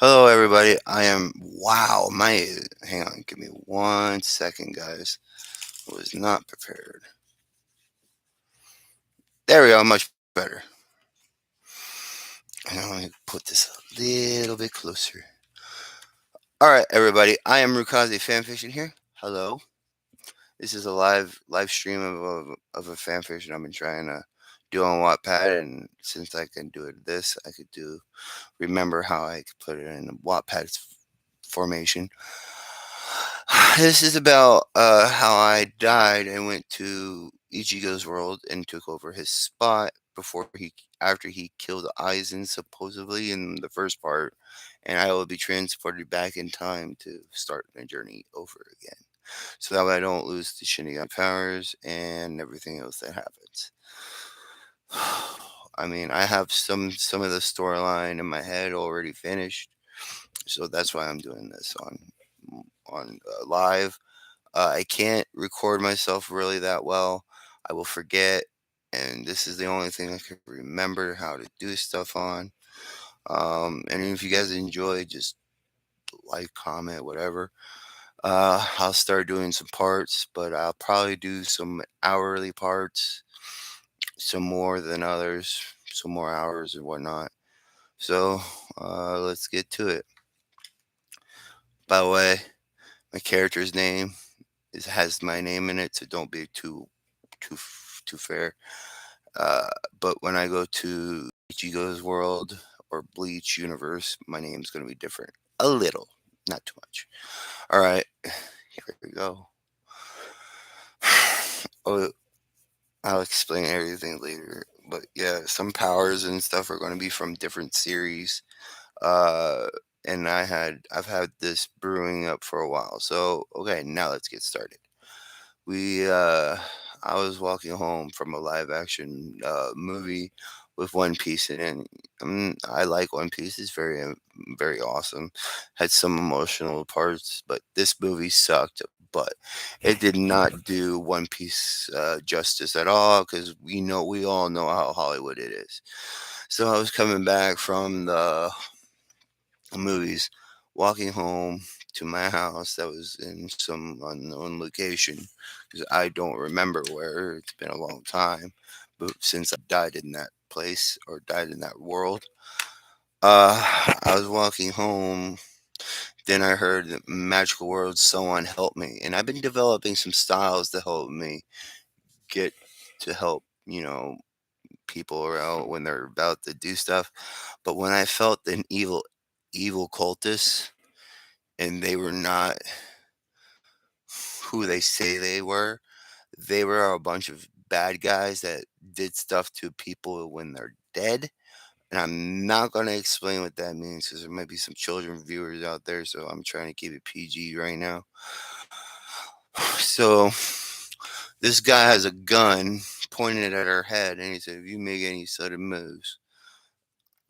Hello, everybody. Wow, hang on, give me 1 second, guys. I was not prepared. There we go, much better. And I'm going to put this a little bit closer. All right, everybody. I am Rukazi Fanfiction here. Hello. This is a live stream of a fanfiction I've been trying to do on Wattpad, and since I can do it I could remember how I could put it in a Wattpad formation. This is about how I died and went to Ichigo's world and took over his spot after he killed Aizen supposedly in the first part, and I will be transported back in time to start my journey over again, so that way I don't lose the Shinigami powers and everything else that happens. I mean, I have some of the storyline in my head already finished, so that's why I'm doing this on live. I can't record myself really that well. I will forget, and this is the only thing I can remember how to do stuff on. And if you guys enjoy, just like, comment, whatever. I'll start doing some parts, but I'll probably do some hourly parts, some more than others, some more hours and whatnot. So let's get to it. By the way, my character's name has my name in it, so don't be too too fair. Uh, but when I go to Ichigo's world or Bleach universe, my name's gonna be different. A little, not too much. All right, here we go. Oh, I'll explain everything later. But yeah, some powers and stuff are going to be from different series. Uh, and I've had this brewing up for a while. So okay, now let's get started. We I was walking home from a live action movie with One Piece in it. I like One Piece. It's very awesome. Had some emotional parts, but this movie sucked. But it did not do One Piece justice at all, because we all know how Hollywood it is. So I was coming back from the movies, walking home to my house that was in some unknown location, because I don't remember where. It's been a long time, but since I died in that place or died in that world, I was walking home. Then I heard the magical words, "Someone help me," and I've been developing some styles to help me get to help people out when they're about to do stuff. But when I felt an evil cultist, and they were not who they say they were. They were a bunch of bad guys that did stuff to people when they're dead. And I'm not going to explain what that means, because there might be some children viewers out there. So I'm trying to keep it PG right now. So this guy has a gun pointed at her head, and he said, "If you make any sudden moves,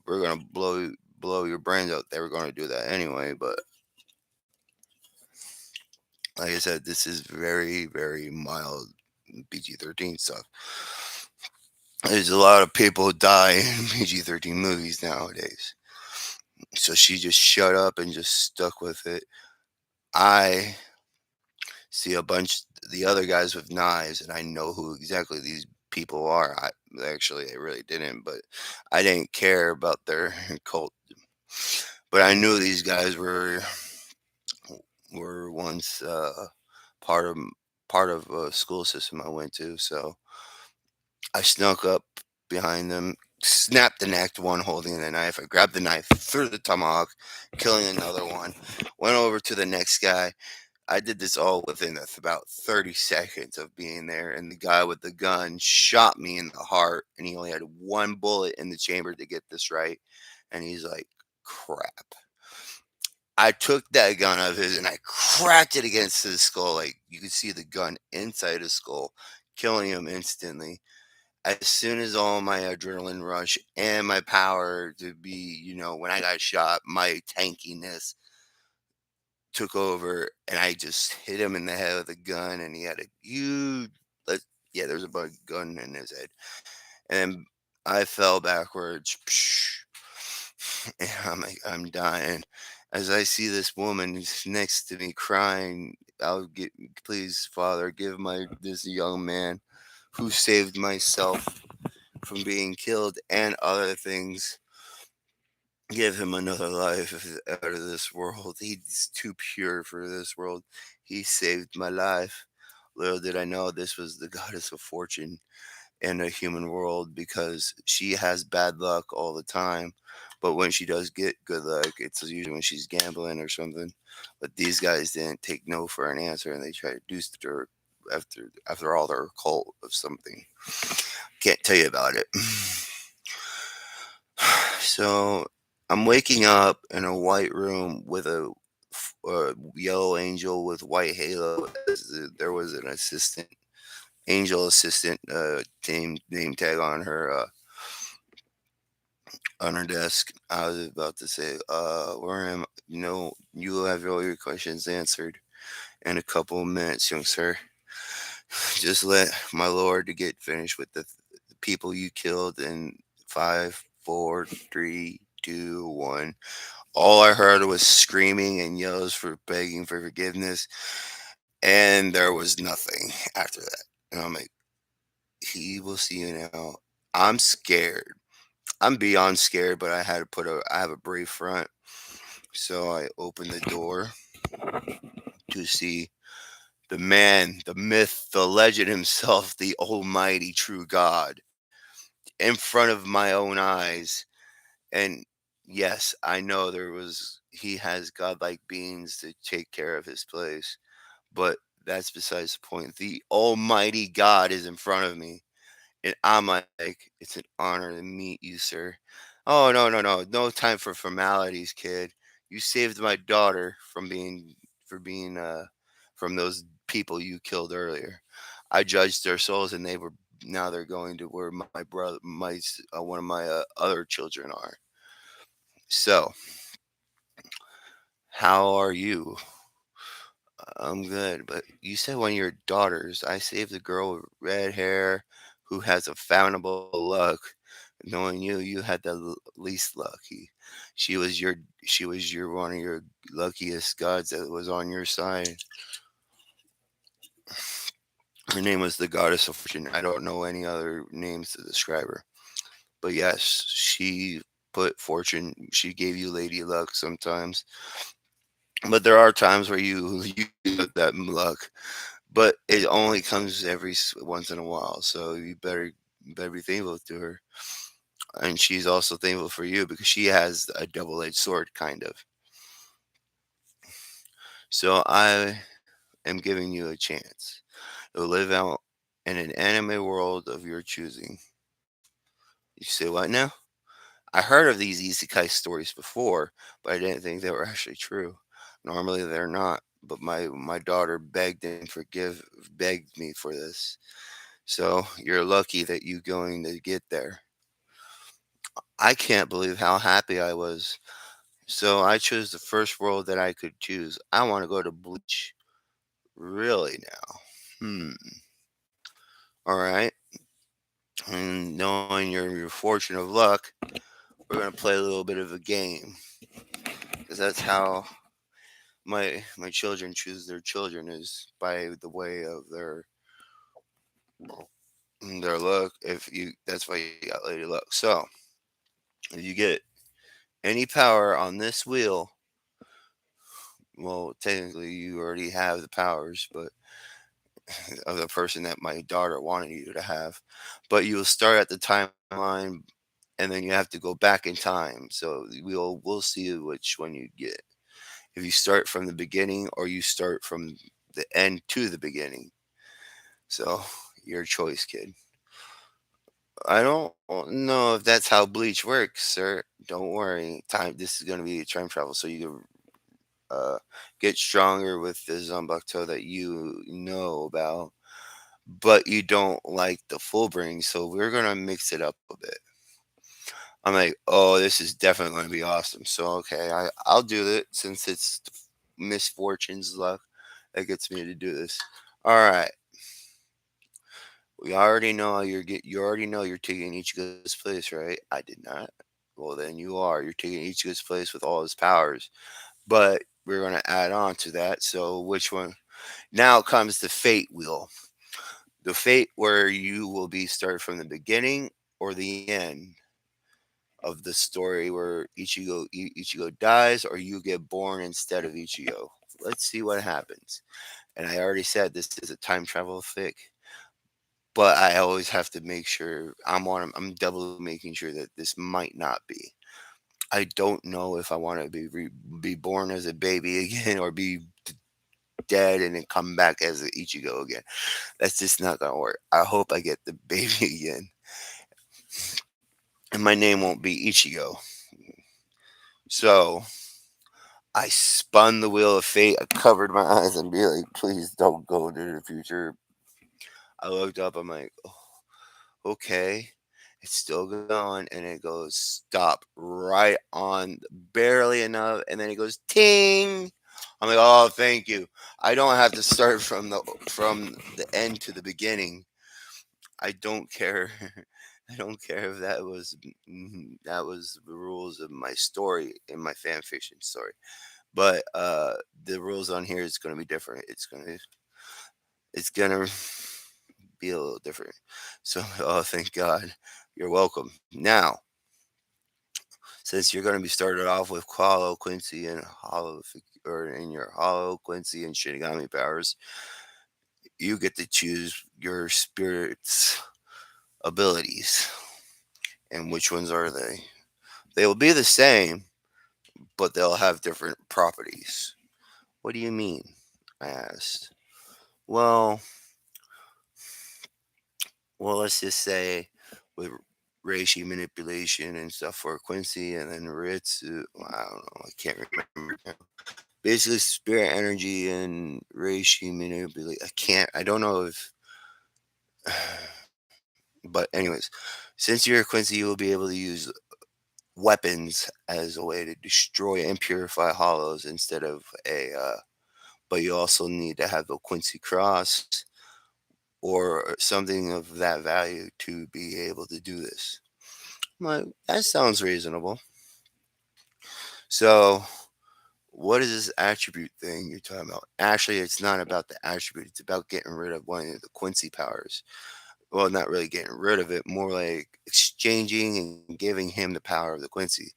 we're going to blow your brains out." They were going to do that anyway, but like I said, this is very mild PG-13 stuff. There's a lot of people die in PG-13 movies nowadays. So she just shut up and just stuck with it. I see a bunch the other guys with knives, and I know who exactly these people are. I really didn't, but I didn't care about their cult. But I knew these guys were once part of part of a school system I went to. So I snuck up behind them, snapped the neck to one holding the knife. I grabbed the knife, threw the tomahawk, killing another one. Went over to the next guy. I did this all within about 30 seconds of being there, and the guy with the gun shot me in the heart, and he only had one bullet in the chamber to get this right. And he's like, "Crap." I took that gun of his and I cracked it against his skull. Like, you could see the gun inside his skull, killing him instantly. As soon as all my adrenaline rush and my power to be, when I got shot, my tankiness took over, and I just hit him in the head with a gun, and he had a huge, like, yeah, there's a bug gun in his head, and I fell backwards. And I'm like, I'm dying. As I see this woman who's next to me crying, I'll get, please, Father, give my this young man who saved myself from being killed and other things, give him another life out of this world. He's too pure for this world. He saved my life. Little did I know this was the goddess of fortune in a human world, because she has bad luck all the time. But when she does get good luck, it's usually when she's gambling or something. But these guys didn't take no for an answer, and they tried to do her after all their cult of something. Can't tell you about it. So I'm waking up in a white room with a yellow angel with white halo. There was an assistant, angel assistant, name tag on her desk. I was about to say, where am I? No, you will have all your questions answered in a couple of minutes, young sir. Just let my lord to get finished with the people you killed in 5, 4, 3, 2, 1. All I heard was screaming and yells for begging for forgiveness, and there was nothing after that. And I'm like, he will see you now. I'm scared. I'm beyond scared, but I have a brave front. So I opened the door to see the man, the myth, the legend himself, the almighty true God, in front of my own eyes. And yes, I know he has godlike beings to take care of his place, but that's besides the point. The almighty God is in front of me. And I'm like, it's an honor to meet you, sir. Oh, no, no, no. No time for formalities, kid. You saved my daughter from those people you killed earlier. I judged their souls, and now they're going to where my brother, one of my other children are. So, how are you? I'm good, but you said one of your daughters. I saved the girl with red hair who has a foundable luck. Knowing you, you had the least lucky. She was your one of your luckiest gods that was on your side. Her name was the goddess of fortune. I don't know any other names to describe her. But yes, she put fortune. She gave you lady luck sometimes. But there are times where you get that luck, but it only comes once in a while. So you better be thankful to her, and she's also thankful for you because she has a double-edged sword, kind of. So I am giving you a chance to live out in an anime world of your choosing. You say what now? I heard of these isekai stories before, but I didn't think they were actually true. Normally they're not, but my daughter begged me for this. So you're lucky that you going to get there. I can't believe how happy I was. So I chose the first world that I could choose. I want to go to Bleach. Really now? All right. And knowing your fortune of luck, we're gonna play a little bit of a game, because that's how my children choose their children, is by the way of their luck. If you That's why you got lady luck. So if you get any power on this wheel, well, technically you already have the powers, but of the person that my daughter wanted you to have. But you will start at the timeline, and then you have to go back in time. So we'll see which one you get. If you start from the beginning or you start from the end to the beginning. So your choice, kid. I don't know if that's how bleach works, sir. Don't worry. This is gonna be time travel, so you can get stronger with the Zambakto that you know about, but you don't like the full bring, so we're gonna mix it up a bit. I'm like, oh, this is definitely gonna be awesome. So okay, I'll do it since it's misfortune's luck that gets me to do this. All right, we already know you already know you're taking Ichigo's place, right? I did not. Well, then you are. You're taking Ichigo's place with all his powers. But we're going to add on to that. So, which one? Now comes the fate wheel. The fate where you will be start from the beginning or the end of the story where Ichigo dies or you get born instead of Ichigo. Let's see what happens. And I already said this is a time travel fic, but I always have to make sure I'm doubly making sure that this might not be. I don't know if I want to be born as a baby again or be dead and then come back as an Ichigo again. That's just not gonna work. I hope I get the baby again, and my name won't be Ichigo. So I spun the wheel of fate. I covered my eyes and be like, please don't go into the future. I looked up. I'm like, oh, okay. It's still going, and it goes stop right on barely enough, and then it goes ting. I'm like, oh, thank you. I don't have to start from the end to the beginning. I don't care. I don't care if that was the rules of my story in my fan fiction story. But the rules on here is going to be different. It's gonna be a little different. So oh, thank God. You're welcome. Now, since you're going to be started off with Hollow Quincy and or in your Hollow Quincy and Shinigami powers, you get to choose your spirit's abilities. And which ones are they? They will be the same, but they'll have different properties. What do you mean? I asked. Well, let's just say with reishi manipulation and stuff for Quincy, and then Ritsu. I don't know. I can't remember now. Basically, spirit energy and reishi manipulate. I can't. I don't know if. But anyways, since you're a Quincy, you will be able to use weapons as a way to destroy and purify hollows instead of a. But you also need to have a Quincy cross or something of that value to be able to do this. I'm like, that sounds reasonable. So, what is this attribute thing you're talking about? Actually, it's not about the attribute. It's about getting rid of one of the Quincy powers. Well, not really getting rid of it, more like exchanging and giving him the power of the Quincy.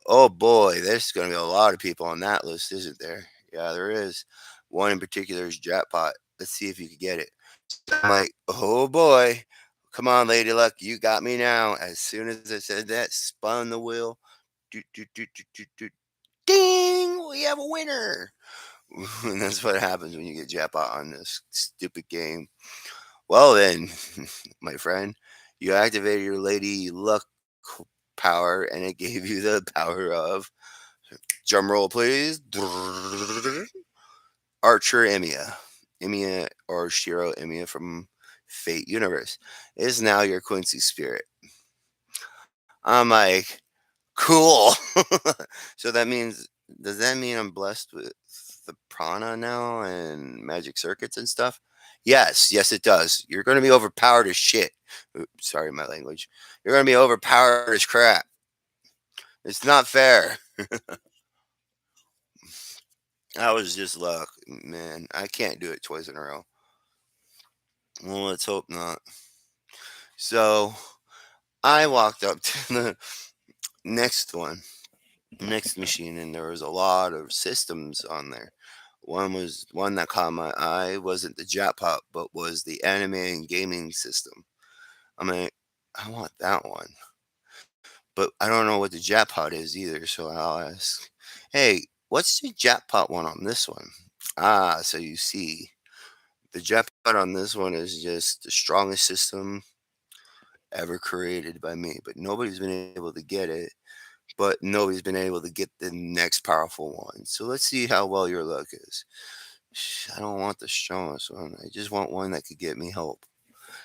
Oh boy, there's going to be a lot of people on that list, isn't there? Yeah, there is. One in particular is Jackpot. Let's see if you can get it. So I'm like, oh boy, come on, Lady Luck, you got me now. As soon as I said that, spun the wheel. Do, do, do, do, do, do. Ding! We have a winner. And that's what happens when you get Jackpot on this stupid game. Well then, my friend, you activated your Lady Luck power, and it gave you the power of drum roll, please. Archer Emiya. Emiya or Shiro Emiya from Fate Universe is now your Quincy spirit. I'm like, cool. So that means, does that mean I'm blessed with the prana now and magic circuits and stuff? Yes, it does. You're going to be overpowered as shit. Sorry, my language. You're going to be overpowered as crap. It's not fair. That was just luck, man. I can't do it twice in a row. Well, let's hope not. So I walked up to the next one, next machine, and there was a lot of systems on there. One that caught my eye wasn't the jackpot, but was the anime and gaming system. I mean, I want that one, but I don't know what the jackpot is either. So I'll ask, hey, what's the jackpot one on this one? Ah, so you see, the jackpot on this one is just the strongest system ever created by me, but nobody's been able to get it. But nobody's been able to get the next powerful one. So let's see how well your luck is. I don't want the strongest one. I just want one that could get me help.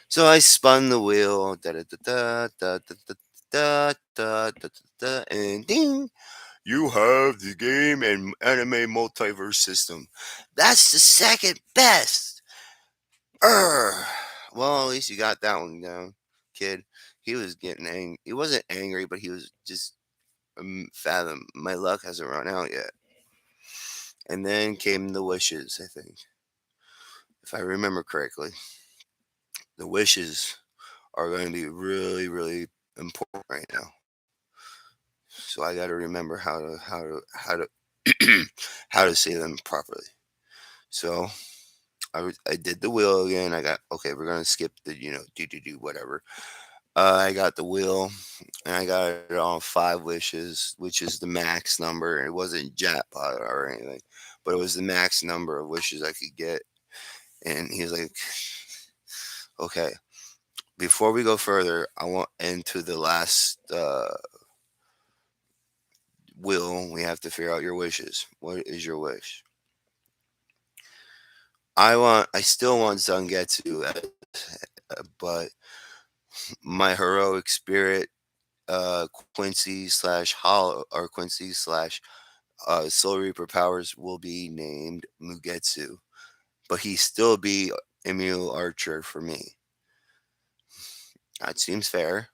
So I spun the wheel, da da da da da da da da da da, and ding! You have the game and anime multiverse system. That's the second best. Urgh. Well, at least you got that one down, kid. He was getting angry. He wasn't angry, but he was just fathom. My luck hasn't run out yet. And then came the wishes. I think, if I remember correctly, the wishes are going to be really, really important right now. So I got to remember how to how to say them properly. So I did the wheel again. I got okay. We're gonna skip the do whatever. I got the wheel and I got it on 5 wishes, which is the max number. It wasn't jackpot or anything, but it was the max number of wishes I could get. And he was like, "Okay, before we go further, I want into the last will. We have to figure out your wishes. What is your wish?" I still want Zangetsu, but my heroic spirit, Quincy slash Hollow or Quincy slash Soul Reaper powers will be named Mugetsu, but he still be Emil Archer for me. That seems fair.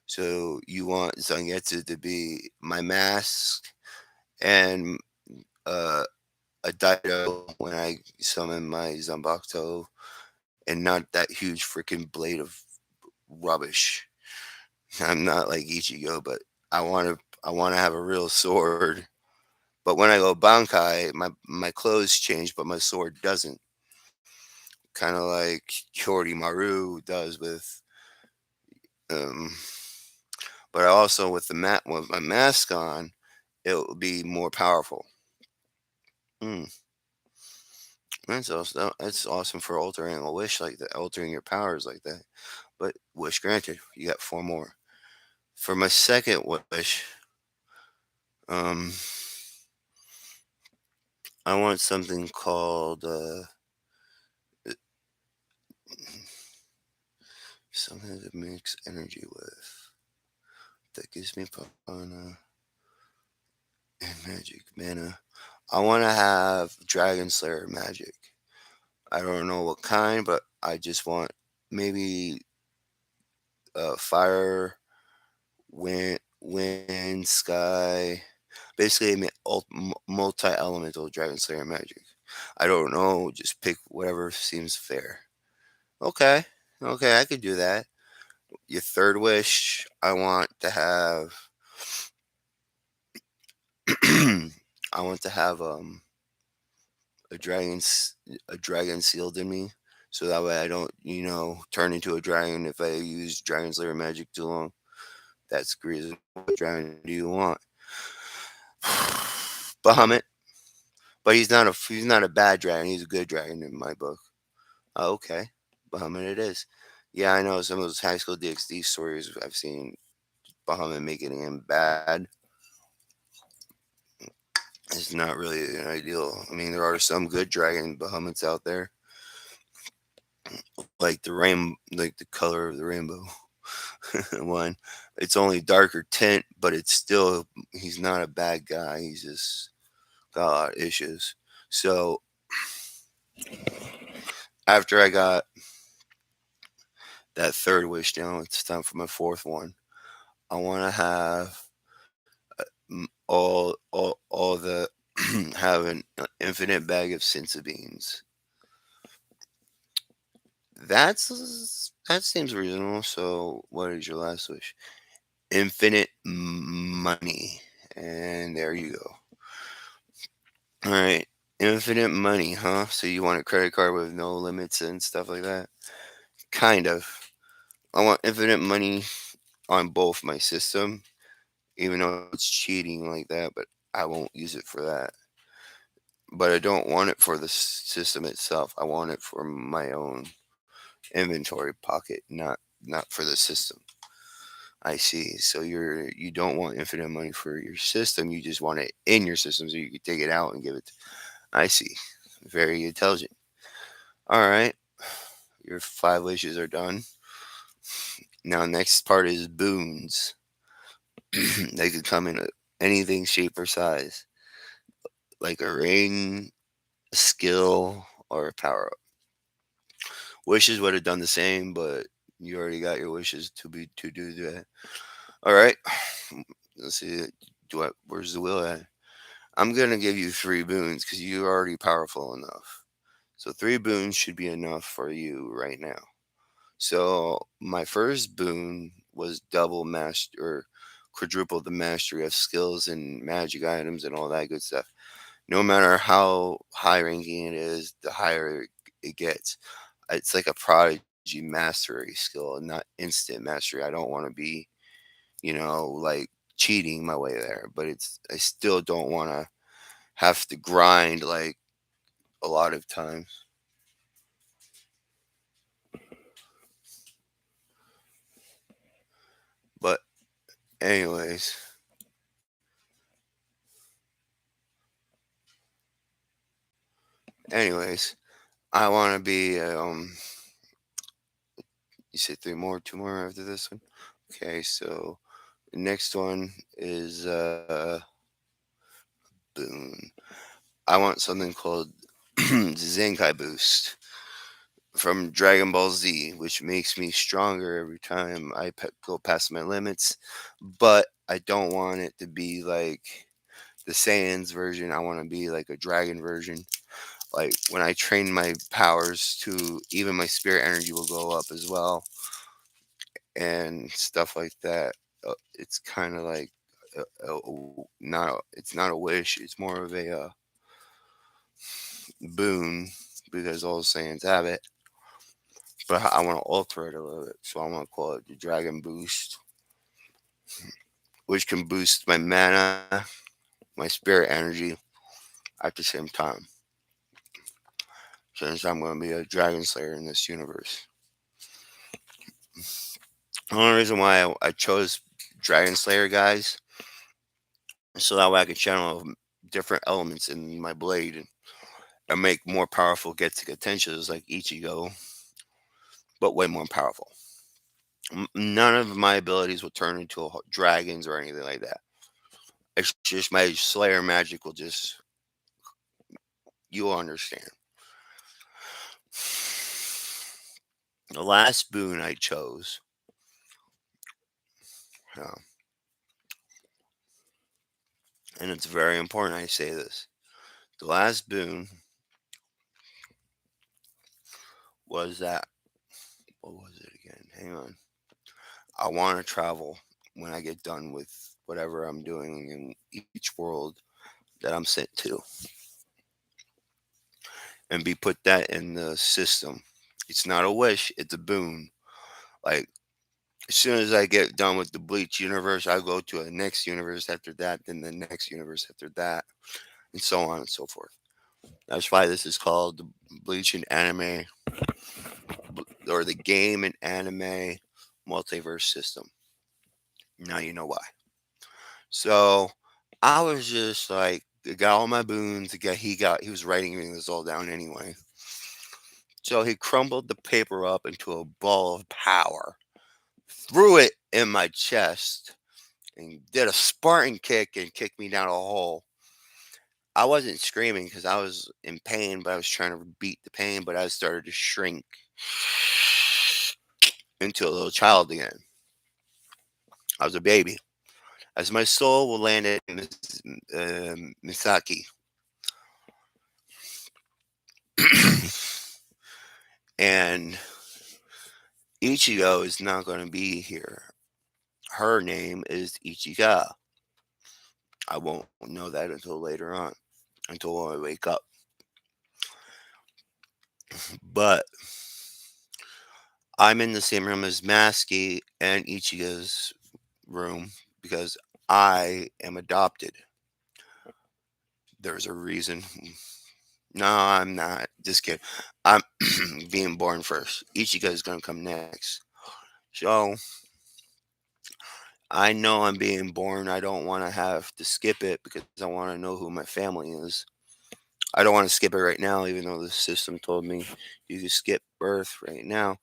So you want Zangetsu to be my mask and uh, a Dido when I summon my Zanbakuto, and not that huge freaking blade of rubbish. I'm not like Ichigo, but I want to have a real sword. But when I go Bankai, my clothes change, but my sword doesn't. Kind of like Kyori Maru does with um. But also with the mat with my mask on, it will be more powerful. Mm, that's awesome for altering a wish like that, altering your powers like that. But wish granted, you got 4 more. For my second wish, um, I want something called something to mix energy with that gives me prana and magic mana. I want to have Dragon Slayer magic. I don't know what kind, but I just want maybe fire, wind, sky. Basically, multi-elemental Dragon Slayer magic. I don't know. Just pick whatever seems fair. Okay, okay, I could do that. Your third wish, I want to have. I want to have a a dragon sealed in me, so that way I don't turn into a dragon if I use Dragon Slayer magic too long. That's the reason. What dragon do you want? Bahamut, but he's not a bad dragon. He's a good dragon in my book. Oh, okay, Bahamut it is. Yeah, I know some of those high school DxD stories I've seen Bahamut making him bad. It's not really an ideal. I mean, there are some good dragon Bahamuts out there, like like the color of the rainbow one. It's only darker tint, but it's still he's not a bad guy. He's just got a lot of issues. So after I got that third wish down, it's time for my fourth one. I want to have all the have an infinite bag of senza beans. That seems reasonable. So, what is your last wish? Infinite money, and there you go. All right, infinite money, huh? So you want a credit card with no limits and stuff like that? Kind of. I want infinite money on both my system, even though it's cheating like that, but I won't use it for that. But I don't want it for the system itself. I want it for my own inventory pocket, not for the system. I see. So you don't want infinite money for your system. You just want it in your system so you can take it out and give it. I see. Very intelligent. All right. Your 5 wishes are done. Now next part is boons. They could come in anything shape or size, like a ring, a skill, or a power up. Wishes would have done the same, but You already got your wishes to do that. All right. Let's see. Where's the will at? I'm gonna give you three boons because you're already powerful enough. So three boons should be enough for you right now. So my first boon was double master or quadruple the mastery of skills and magic items and all that good stuff. No matter how high ranking it is, the higher it gets. It's like a prodigy mastery skill, not instant mastery. I don't want to be, like cheating my way there, but I still don't want to have to grind like a lot of times. But anyways, anyways, I want to be you said three more, two more after this one. Okay, so the next one is boon. I want something called Zenkai Boost from Dragon Ball Z, which makes me stronger every time I go past my limits. But I don't want it to be like the Saiyans version. I want to be like a dragon version. Like when I train my powers to even my spirit energy will go up as well and stuff like that. It's kind of like it's not a wish. It's more of a boon because all Saiyans have it. But I want to alter it a little bit, so I want to call it the Dragon Boost, which can boost my mana, my spirit energy at the same time. Since I'm going to be a Dragon Slayer in this universe, the only reason why I chose Dragon Slayer guys so that way I can channel different elements in my blade and make more powerful Getsuga Tenshas like Ichigo, but way more powerful. None of my abilities will turn into dragons or anything like that. It's just my Slayer magic will just, you'll understand. The last boon I chose, uh, and it's very important I say this. The last boon was that, what was it again? Hang on. I want to travel when I get done with whatever I'm doing in each world that I'm sent to and be put that in the system. It's not a wish, it's a boon. Like as soon as I get done with the Bleach universe, I go to a next universe after that, then the next universe after that, and so on and so forth. That's why this is called the Bleach and anime or the game and anime multiverse system. Now you know why. So I was just like, I got all my boons. He was writing this all down anyway. So he crumbled the paper up into a ball of power, threw it in my chest, and did a Spartan kick and kicked me down a hole. I wasn't screaming because I was in pain, but I was trying to beat the pain. But I started to shrink into a little child again. I was a baby. As my soul will land at Misaki, and Ichigo is not going to be here. Her name is Ichiga. I won't know that until later on, until I wake up. But I'm in the same room as Masky and Ichigo's room because I am adopted. There's a reason. No, I'm not. Just kidding. I'm being born first. Ichigo is going to come next. So I know I'm being born. I don't want to have to skip it because I want to know who my family is. I don't want to skip it right now, even though the system told me you can skip birth right now.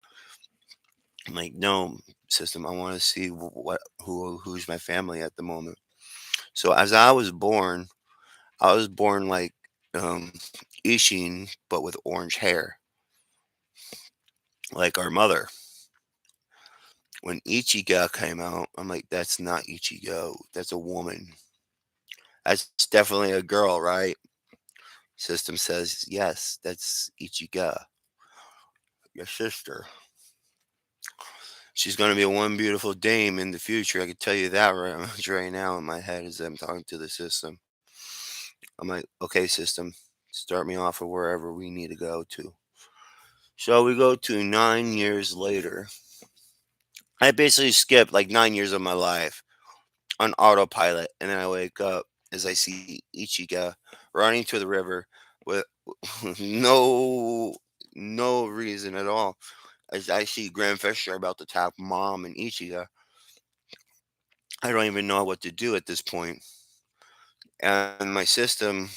I'm like, no, system. I want to see who's my family at the moment. So as I was born like um, Ishin, but with orange hair, like our mother. When Ichigo came out, I'm like, that's not Ichigo. That's a woman. That's definitely a girl, right? System says, yes, that's Ichigo, your sister. She's going to be a one beautiful dame in the future. I can tell you that right now in my head as I'm talking to the system. I'm like, okay, system, start me off of wherever we need to go to. So we go to 9 years later. I basically skipped like 9 years of my life on autopilot, and then I wake up as I see Ichigo running to the river with no no reason at all. As I see Grand Fisher about to tap Mom and Ichigo, I don't even know what to do at this point, and my system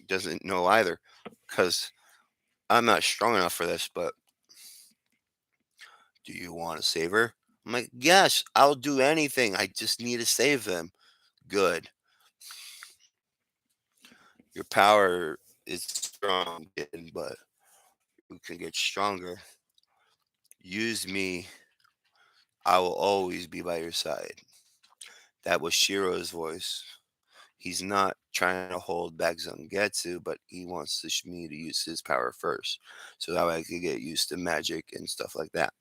doesn't know either, because I'm not strong enough for this. But do you want to save her? I'm like, yes, I'll do anything. I just need to save them. Good. Your power is strong, kid, but we can get stronger. Use me. I will always be by your side. That was Shiro's voice. He's not trying to hold back Zangetsu, but he wants me to use his power first, so that way I could get used to magic and stuff like that.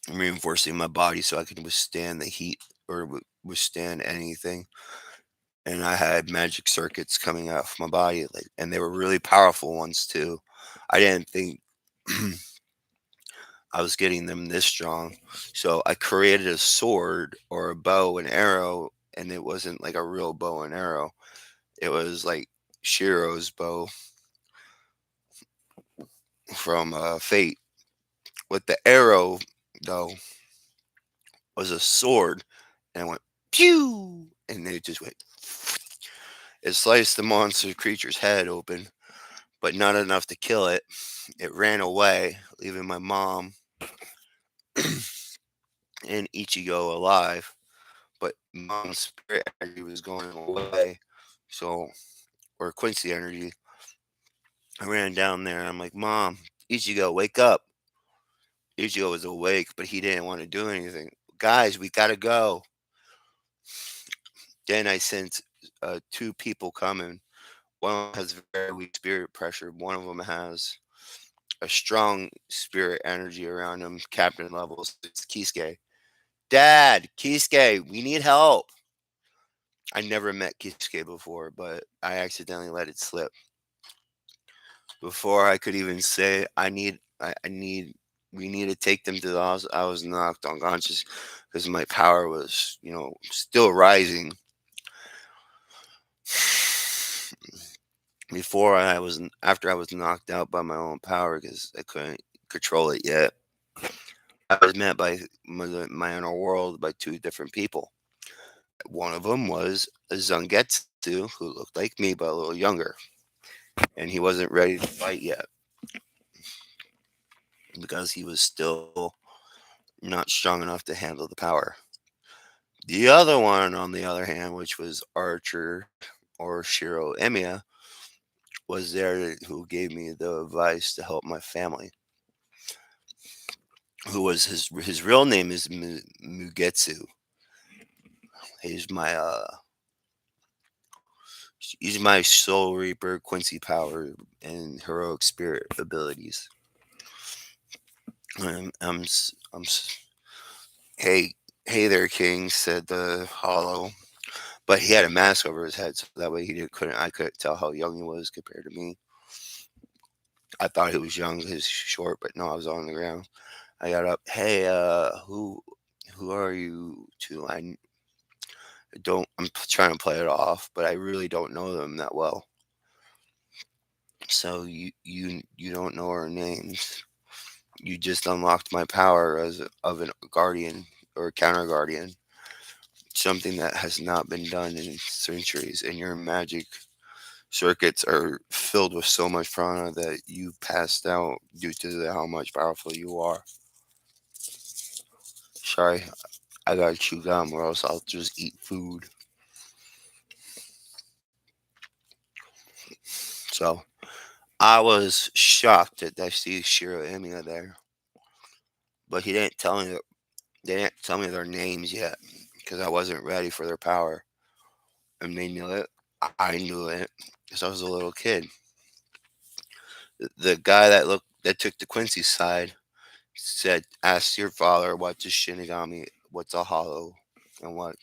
I'm reinforcing my body so I can withstand the heat or withstand anything. And I had magic circuits coming out of my body, like, and they were really powerful ones too. I didn't think I was getting them this strong. So I created a sword or a bow and arrow, and it wasn't like a real bow and arrow. It was like Shiro's bow from Fate. With the arrow, though, was a sword, and it went pew, and it just went. It sliced the monster creature's head open, but not enough to kill it. It ran away, leaving my mom and Ichigo alive. But mom's spirit energy was going away, so or Quincy energy. I ran down there. And I'm like, Mom, Ichigo, wake up. Ichigo was awake, but he didn't want to do anything. Guys, we gotta go. Then I sent two people coming. One has very weak spirit pressure. One of them has a strong spirit energy around him, captain levels. It's Kisuke. Dad, Kisuke, we need help. I never met Kisuke before, but I accidentally let it slip. Before I could even say I need we need to take them to the hospital, I was knocked unconscious because my power was, still rising. After I was knocked out by my own power because I couldn't control it yet. I was met by my inner world by two different people. One of them was a Zangetsu who looked like me but a little younger, and he wasn't ready to fight yet because he was still not strong enough to handle the power. The other one, on the other hand, which was Archer or Shiro Emiya, was there who gave me the advice to help my family. Who was his real name is Mugetsu. He's my he's my Soul Reaper, Quincy power, and heroic spirit abilities. Hey, hey there, King," said the Hollow. But he had a mask over his head, so that way I couldn't tell how young he was compared to me. I thought he was young, he's short, but no, I was on the ground. I got up. Hey, who are you two? I'm trying to play it off, but I really don't know them that well. So you don't know our names. You just unlocked my power of a guardian or a counter guardian. Something that has not been done in centuries, and your magic circuits are filled with so much prana that you passed out due to how much powerful you are. Sorry, I gotta chew gum or else I'll just eat food. So I was shocked that I see Shiro Emiya there. but he didn't tell me. They didn't tell me their names yet because I wasn't ready for their power, and they knew it. I knew it because I was a little kid. The guy that took the Quincy side said, "Ask your father what's a Shinigami, what's a Hollow, and what."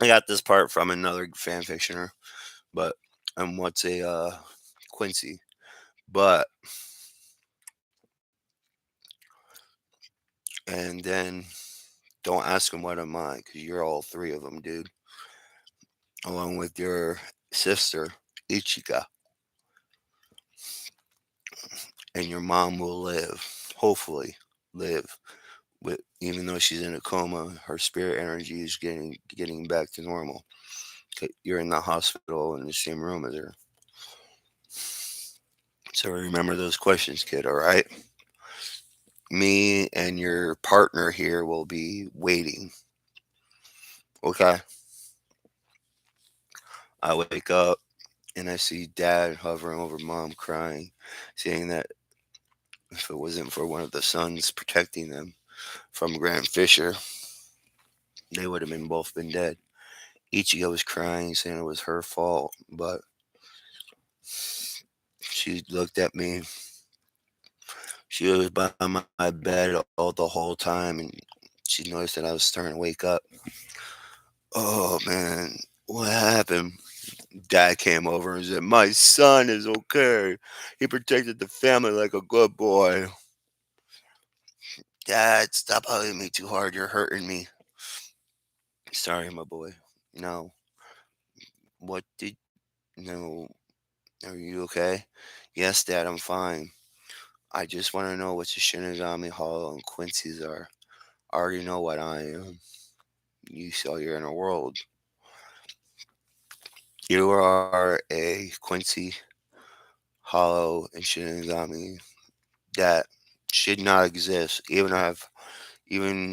I got this part from another fan fictioner, but and what's a Quincy, but and then don't ask him what am I, because you're all three of them, dude, along with your sister Ichika, and your mom will live, hopefully live. With even though she's in a coma, her spirit energy is getting back to normal. 'Kay, you're in the hospital in the same room as her. So remember those questions, kid, all right? Me and your partner here will be waiting. Okay. I wake up and I see dad hovering over mom crying, saying that if it wasn't for one of the sons protecting them from Grant Fisher, they would have been both been dead. Ichigo was crying, saying it was her fault, but she looked at me. She was by my bed all the whole time, and she noticed that I was starting to wake up. Oh man, what happened? Dad came over and said, "My son is okay. He protected the family like a good boy." Dad, stop hugging me too hard. You're hurting me. Sorry, my boy. No. What did. No. Are you okay? Yes, Dad, I'm fine. I just want to know what the Shinigami Hollow and Quincy's are. I already know what I am. You saw your inner world. You are a Quincy Hollow and Shinigami that should not exist. Even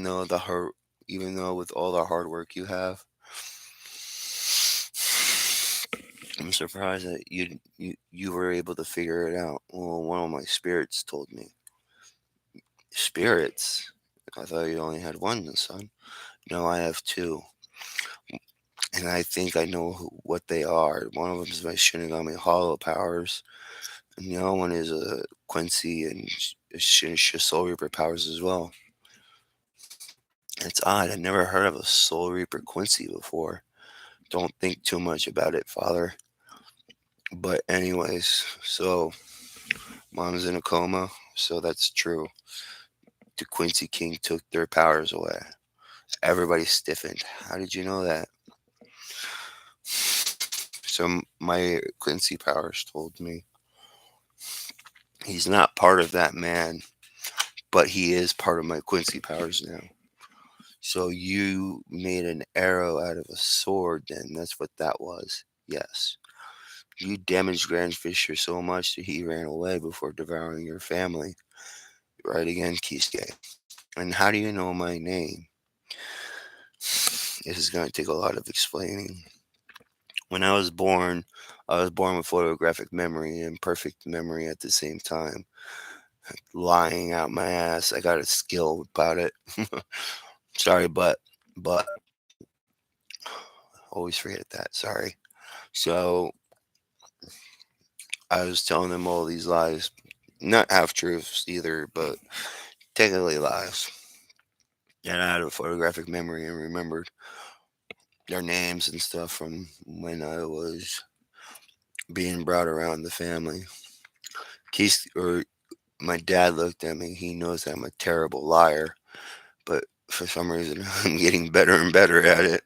though even though with all the hard work you have, I'm surprised that you were able to figure it out. Well, one of my spirits told me. Spirits? I thought you only had one, son. No, I have two, and I think I know what they are. One of them is my Shinigami Hollow powers, and the other one is a Quincy and Soul Reaper powers as well. It's odd. I never heard of a Soul Reaper Quincy before. Don't think too much about it, Father. But anyways, so mom's in a coma, so that's true. The Quincy King took their powers away. Everybody stiffened. How did you know that? So my Quincy powers told me he's not part of that man, but he is part of my Quincy powers now. So you made an arrow out of a sword, then that's what that was. Yes. You damaged Grand Fisher so much that he ran away before devouring your family. Right again, Kisuke. And how do you know my name? This is going to take a lot of explaining. When I was born with photographic memory and perfect memory at the same time. Lying out my ass. I got a skill about it. Sorry, but always forget that. Sorry. So I was telling them all these lies. Not half truths either, but technically lies. And I had a photographic memory and remembered their names and stuff from when I was being brought around the family. Or my dad looked at me. He knows I'm a terrible liar, but for some reason I'm getting better and better at it.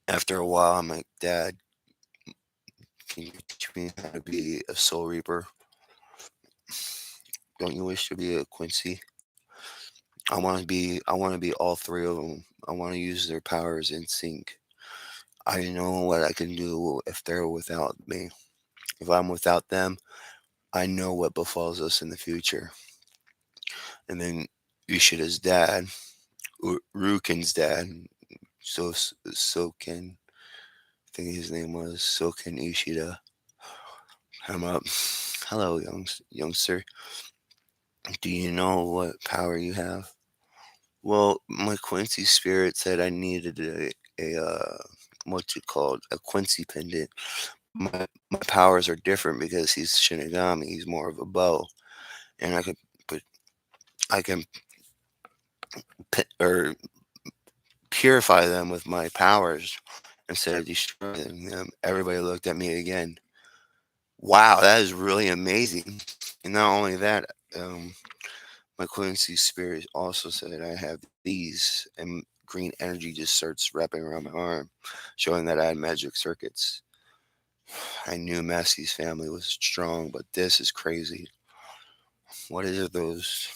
After a while, I'm like, Dad, can you teach me how to be a soul reaper? Don't you wish to be a Quincy? I want to be all three of them. I want to use their powers in sync. I know what I can do if they're without me. If I'm without them, I know what befalls us in the future. And then Ishida's dad, Rukin's dad, Soken, I think his name was Soken Ishida. I'm up. Hello, youngster. Do you know what power you have? Well, my Quincy spirit said I needed a what's it called? A Quincy pendant. My powers are different because he's Shinigami. He's more of a bow, and but I can or purify them with my powers instead of destroying them. Everybody looked at me again. Wow, that is really amazing. And not only that, um, my Quincy spirit also said I have these, and green energy just starts wrapping around my arm, showing that I had magic circuits. I knew Massey's family was strong, but this is crazy. What is it, those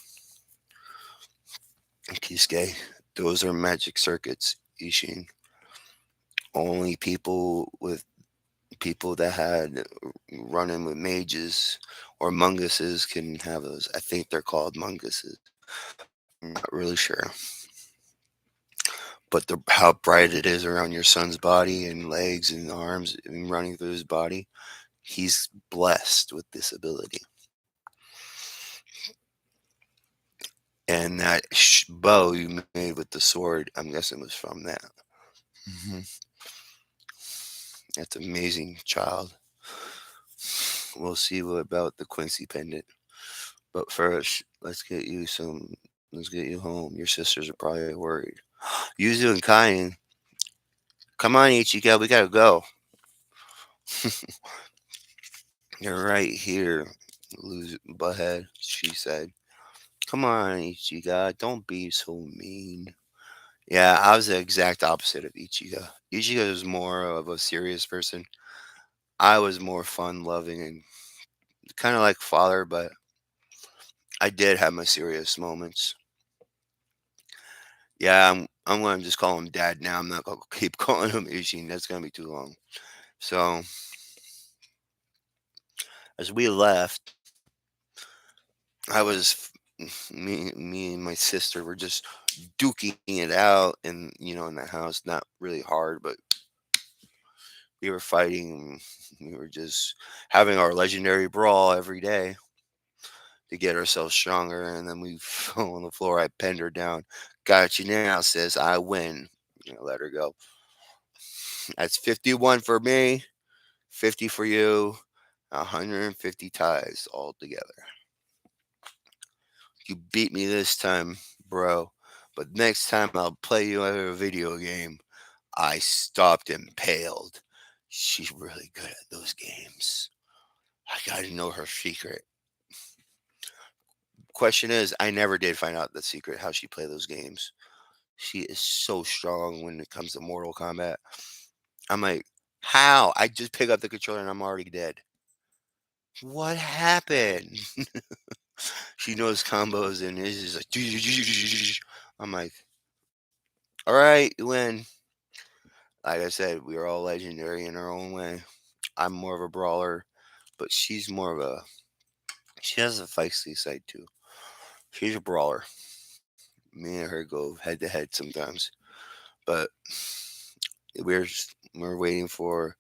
Kisuke? Those are magic circuits, Ishin. Only people that had running with mages or munguses can have those. I think they're called munguses. I'm not really sure. But how bright it is around your son's body and legs and arms and running through his body, he's blessed with this ability. And that bow you made with the sword, I'm guessing was from that. Hmm. That's amazing, child. We'll see what about the Quincy pendant. But first, let's get you home. Your sisters are probably worried. Yuzu and Kain, come on, Ichigo, we gotta go. You're right here, lose butthead, she said. Come on, Ichigo, don't be so mean. Yeah, I was the exact opposite of Ichigo. Ichigo was more of a serious person. I was more fun loving and kind of like father, but I did have my serious moments. Yeah, I'm gonna just call him dad now. I'm not gonna keep calling him Ishin. That's gonna be too long. So as we left, I was me and my sister were just duking it out, and in the house, not really hard, but we were fighting. We were just having our legendary brawl every day to get ourselves stronger, and then we fell on the floor. I pinned her down. Got you now, sis. I win. Let her go. That's 51 for me, 50 for you, 150 ties all together. You beat me this time, bro. But next time I'll play you a video game. I stopped Impaled. She's really good at those games. I gotta know her secret. Question is, I never did find out the secret how she play those games. She is so strong when it comes to Mortal Kombat. I'm like, how? I just pick up the controller and I'm already dead. What happened? She knows combos and it's just like, I'm like, all right, you win. Like I said, we are all legendary in our own way. I'm more of a brawler, but she's more of a. She has a feisty side too. She's a brawler. Me and her go head to head sometimes, but we're waiting for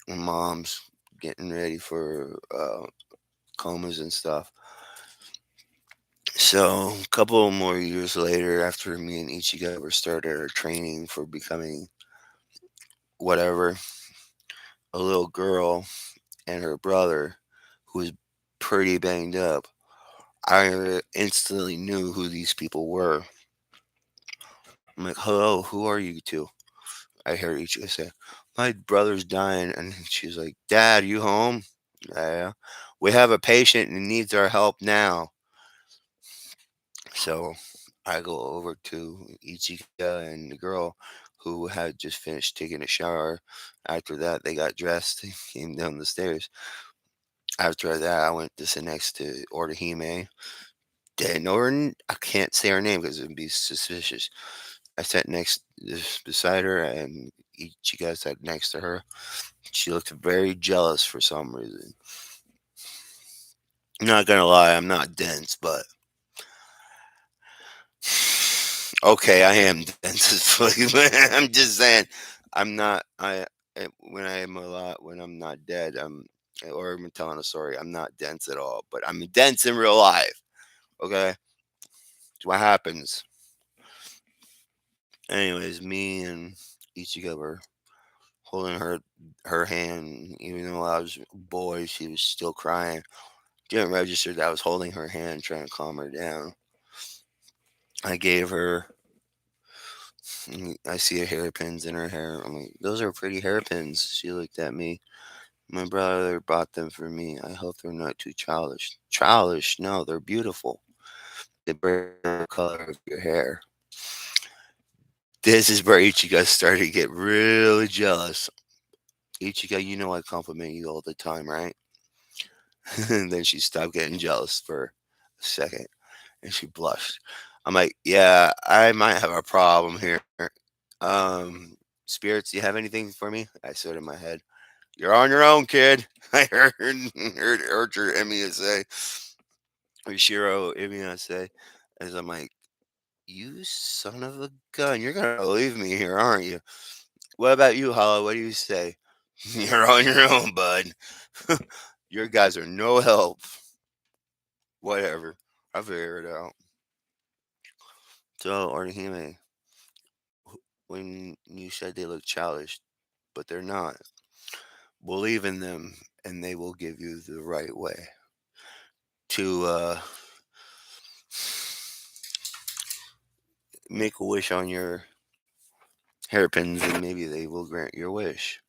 my mom's getting ready for comas and stuff. So a couple more years later, after me and Ichigo were started our training for becoming whatever, a little girl and her brother, who was pretty banged up, I instantly knew who these people were. I'm like, hello, who are you two? I heard Ichigo say, my brother's dying. And she's like, Dad, you home? Yeah. We have a patient and needs our help now. So I go over to Ichigo and the girl who had just finished taking a shower. After that, they got dressed and came down the stairs. After that, I went to sit next to Orihime. Didn't know her. I can't say her name because it'd be suspicious. I sat beside her, and Ichigo sat next to her. She looked very jealous for some reason. I'm not gonna lie, I'm not dense, but okay, I am dense as fuck. I'm just saying, I'm not. When I am a lot when I'm not dead, or I'm telling a story. I'm not dense at all, but I'm dense in real life. Okay, so what happens? Anyways, me and Ichigo were holding her hand, even though I was a boy, she was still crying. Didn't register that I was holding her hand, trying to calm her down. I gave her. I see hairpins in her hair. I'm like, those are pretty hairpins. She looked at me. My brother bought them for me. I hope they're not too childish. Childish? No, they're beautiful. They bring the color of your hair. This is where Ichigo started to get really jealous. Ichigo, you know I compliment you all the time, right? And then she stopped getting jealous for a second and she blushed. I'm like, yeah, I might have a problem here. Spirits, do you have anything for me? I said in my head, you're on your own, kid. I heard your Emiya say, or Shiro Emiya say, as I'm like, you son of a gun, you're gonna leave me here, aren't you? What about you, Hollow? What do you say? You're on your own, bud. Your guys are no help. Whatever. I'll figure it out. So, Orihime, when you said they look childish, but they're not, believe in them and they will give you the right way to make a wish on your hairpins and maybe they will grant your wish.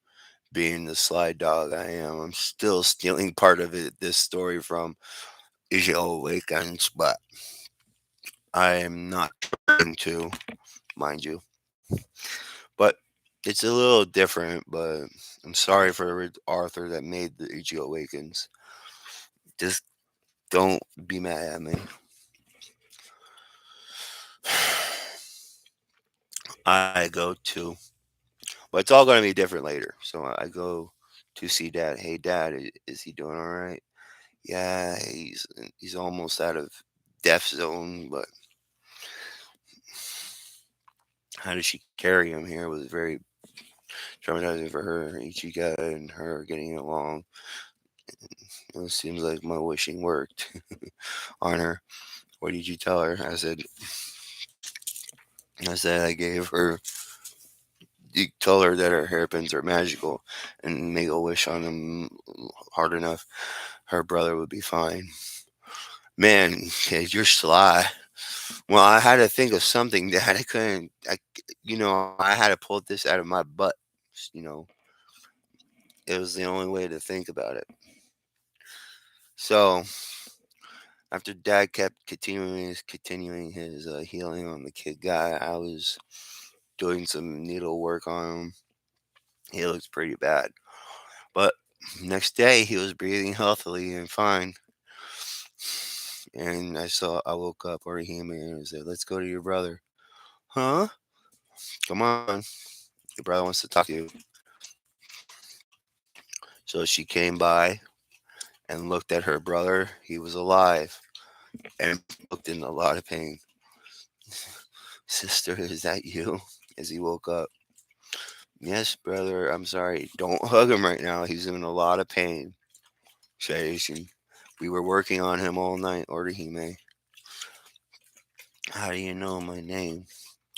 Being the sly dog I am, I'm still stealing part of this story from Israel Awakens, but I am not trying to, mind you. But it's a little different, but I'm sorry for the Arthur that made the Ichigo Awakens. Just don't be mad at me. I go to, but it's all going to be different later. So I go to see Dad. Hey, Dad, is he doing all right? Yeah, he's almost out of death zone, but how did she carry him here was very traumatizing for her. Ichigo and her getting along. It seems like my wishing worked on her. What did you tell her? I said I gave her. You tell her that her hairpins are magical, and make a wish on them hard enough, her brother would be fine. Man, kid, you're sly. Well, I had to think of something that I couldn't. I had to pull this out of my butt. You know, it was the only way to think about it. So after Dad kept continuing his healing on the kid guy, I was doing some needle work on him. He looks pretty bad, but next day he was breathing healthily and fine. And I woke up or he came in and said, "Let's go to your brother." Huh? Come on, your brother wants to talk to you. So she came by and looked at her brother. He was alive and looked in a lot of pain. Sister, is that you? As he woke up. Yes, brother, I'm sorry. Don't hug him right now. He's in a lot of pain. Says she. We were working on him all night, Orihime. How do you know my name?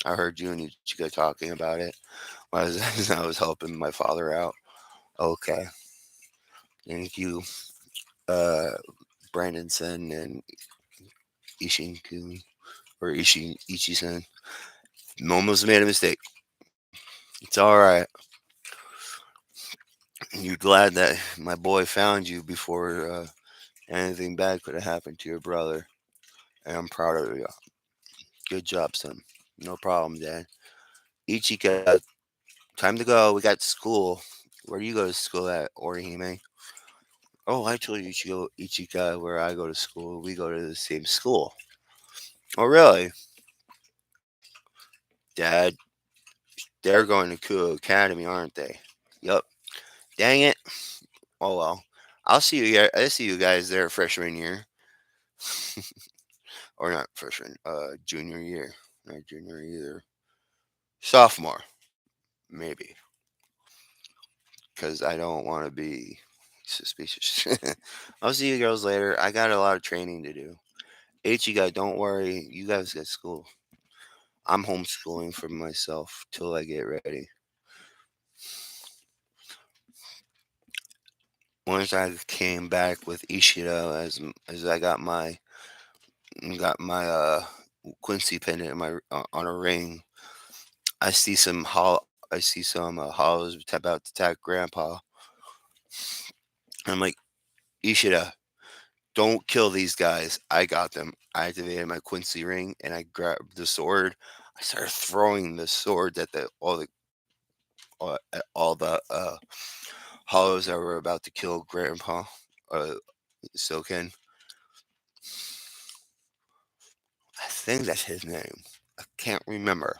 I heard you and Ichigo talking about it. I was helping my father out. Okay. Thank you, uh, Brandon Sen and Ishinku or Ichi Sen. Almost made a mistake. It's all right. You're glad that my boy found you before anything bad could have happened to your brother, and I'm proud of you. Good job, son. No problem, Dad. Ichika, time to go. We got school. Where do you go to school at, Orihime? Oh, I told you Ichika, where I go to school. We go to the same school. Oh, really? Dad, they're going to Kuo Academy, aren't they? Yup. Dang it. Oh well. I'll see you guys there freshman year. Or not freshman, junior year. Not junior either. Sophomore, maybe. Because I don't want to be suspicious. I'll see you girls later. I got a lot of training to do. Ichigo, don't worry. You guys get school. I'm homeschooling for myself till I get ready. Once I came back with Ishida, as I got my Quincy pendant in on a ring, I see some hollows about to attack Grandpa. I'm like, Ishida, don't kill these guys. I got them. I activated my Quincy ring and I grabbed the sword. I started throwing the sword at all the hollows that were about to kill Grandpa. Uh, Soken. I think that's his name. I can't remember.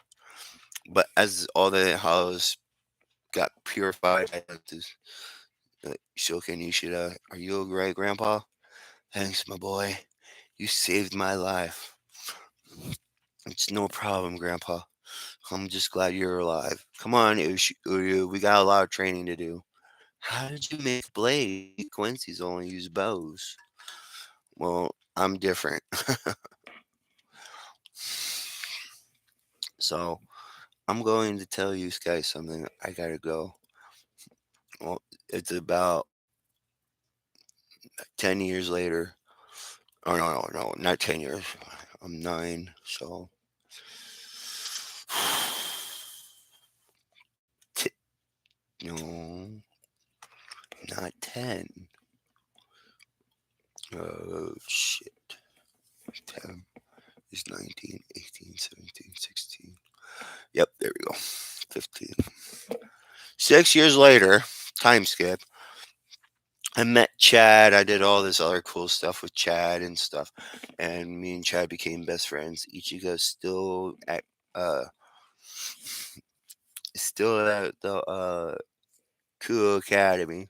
But as all the hollows got purified, I had to Shoken Ishida. Are you alright, Grandpa? Thanks, my boy. You saved my life. It's no problem, Grandpa. I'm just glad you're alive. Come on, Uryu, we got a lot of training to do. How did you make blades? Quincy's only use bows. Well, I'm different. So, I'm going to tell you guys something. I gotta go. Well, it's about 10 years later. Oh, no, not 10 years. I'm 9, so. T- no, not 10. Oh, shit. 10 is 19, 18, 17, 16. Yep, there we go. 15. 6 years later, time skip, I met Chad. I did all this other cool stuff with Chad and stuff. And me and Chad became best friends. Ichigo's uh still at the Kuo Academy,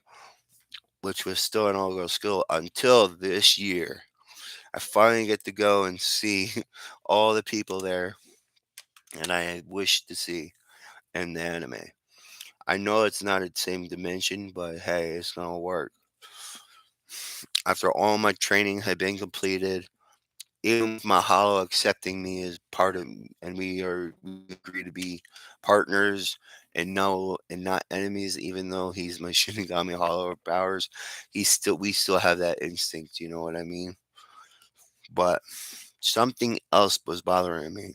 which was still an all girl school until this year. I finally get to go and see all the people there and I wish to see in the anime. I know it's not the same dimension, but hey, it's gonna work. After all my training had been completed, even with my hollow accepting me as part of, and we agree to be partners and not enemies, even though he's my Shinigami hollow powers, we still have that instinct, you know what I mean? But something else was bothering me.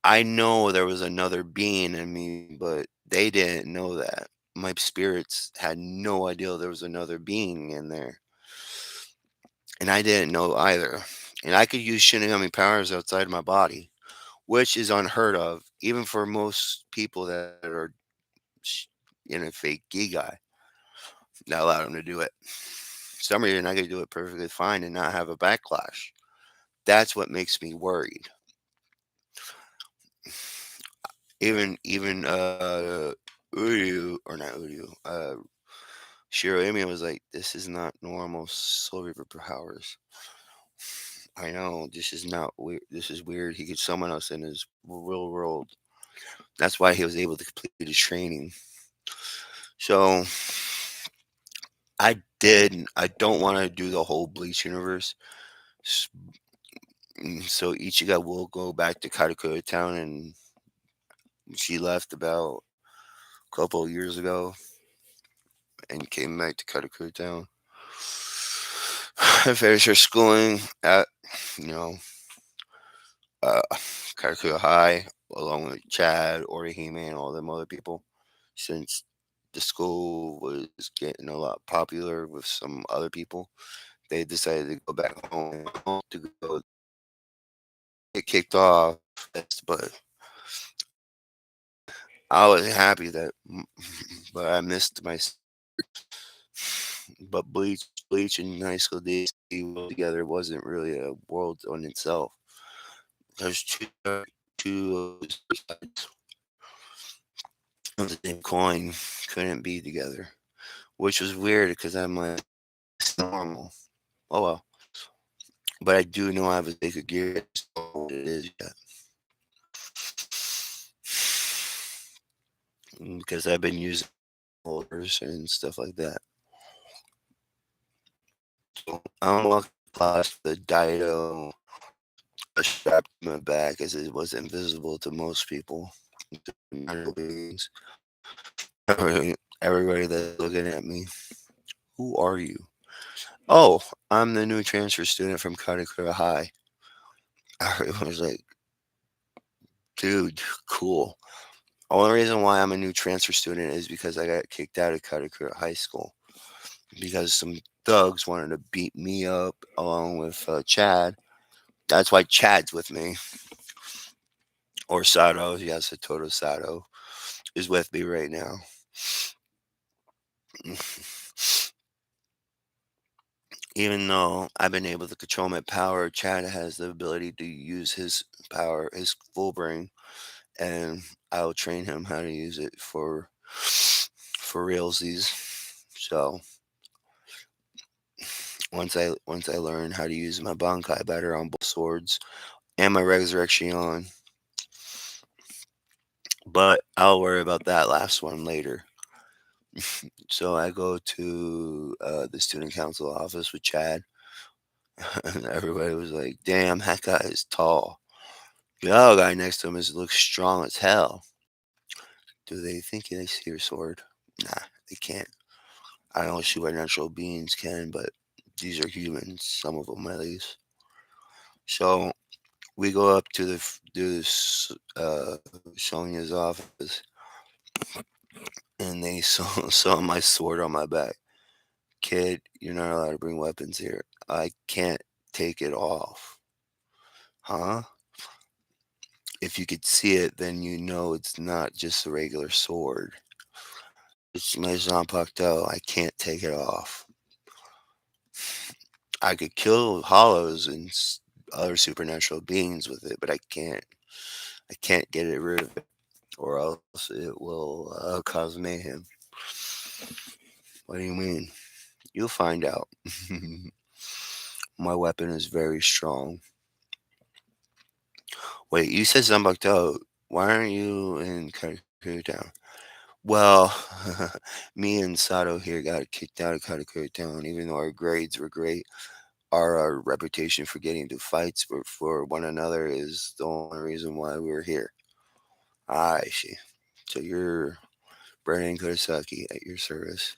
I know there was another being in me, but they didn't know that. My spirits had no idea there was another being in there. And I didn't know either. And I could use Shinigami powers outside my body, which is unheard of, even for most people that are sh- in a fake Gigai that allow them to do it. For some reason, I could do it perfectly fine and not have a backlash. That's what makes me worried. Even Uryu or not Uryu, Shiroemi was like, "This is not normal Soul Reaper powers." I know this is not weird. This is weird. He could summon us in his real world. That's why he was able to complete his training. So I don't want to do the whole Bleach universe. S- So Ichigo will go back to Karakura Town, and she left about a couple of years ago and came back to Karakura Town. I finished her schooling at, you know, uh, Karakura High, along with Chad, Orihime, and all them other people. Since the school was getting a lot popular with some other people, they decided to go back home to go get kicked off. But I was happy that, but I missed my. But Bleach, and High School DxD together wasn't really a world on itself. There's two sides of the same coin couldn't be together, which was weird because I'm like, it's normal. Oh well. But I do know I have a bigger gear. I just don't know what it is yet. Because I've been using holders and stuff like that. So I'm lucky plus the Dido strapped to my back as it was invisible to most people, natural beings. Everybody that's looking at me, who are you? Oh, I'm the new transfer student from Katakura High. Everyone was like, dude, cool. Only reason why I'm a new transfer student is because I got kicked out of Katakura High School because some thugs wanted to beat me up along with Chad. That's why Chad's with me, or Sato. Yes, Satoto Sato is with me right now. Even though I've been able to control my power, Chad has the ability to use his power, his full brain, and I'll train him how to use it for realsies. So once I learn how to use my Bankai better on both swords and my Resurrection, but I'll worry about that last one later. So I go to the student council office with Chad, and everybody was like, "Damn, that guy is tall." The other guy next to him looks strong as hell. Do they think they see your sword? Nah, they can't. I don't see what natural beings can, but these are humans, some of them at least. So we go up to Sonia's office, and they saw my sword on my back. Kid, you're not allowed to bring weapons here. I can't take it off. Huh? If you could see it, then you know it's not just a regular sword. It's my Zanpakuto. I can't take it off. I could kill hollows and other supernatural beings with it, but I can't. I can't get it rid of it, or else it will cause mayhem. What do you mean? You'll find out. My weapon is very strong. Wait, you said Zanpakuto. Why aren't you in Karakuri Town? Well, me and Sato here got kicked out of Katakuri Town, even though our grades were great. Our reputation for getting into fights for one another is the only reason why we were here. I see. So you're Brandon Kurosaki at your service,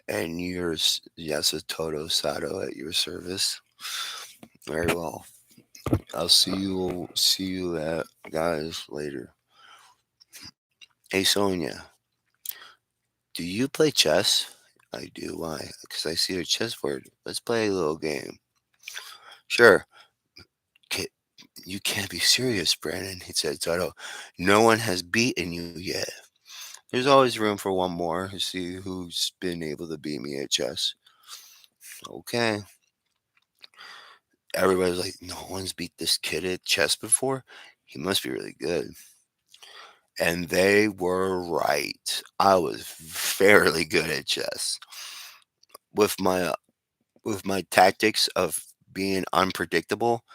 and you're Yasatoto Sato at your service. Very well. I'll see you guys later. Hey Sonia, do you play chess? I do. Why? Because I see your chessboard. Let's play a little game. Sure. K- You can't be serious, Brandon, he said. Sato, no one has beaten you yet. There's always room for one more to see who's been able to beat me at chess. Okay. Everybody's like, no one's beat this kid at chess before. He must be really good. And they were right. I was fairly good at chess. With my with my tactics of being unpredictable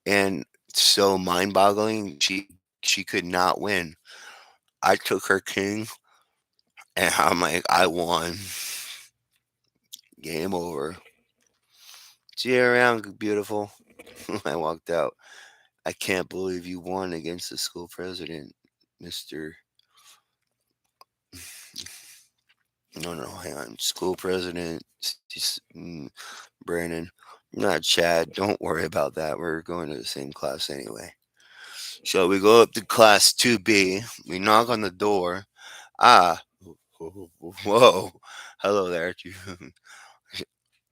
and so mind-boggling, she could not win. I took her king, and I'm like, I won. Game over. See you around, beautiful. I walked out. I can't believe you won against the school president, Mister. No, no, hang on. School president, Brandon. Not Chad. Don't worry about that. We're going to the same class anyway. So we go up to class 2B. We knock on the door. Ah, whoa. Hello there.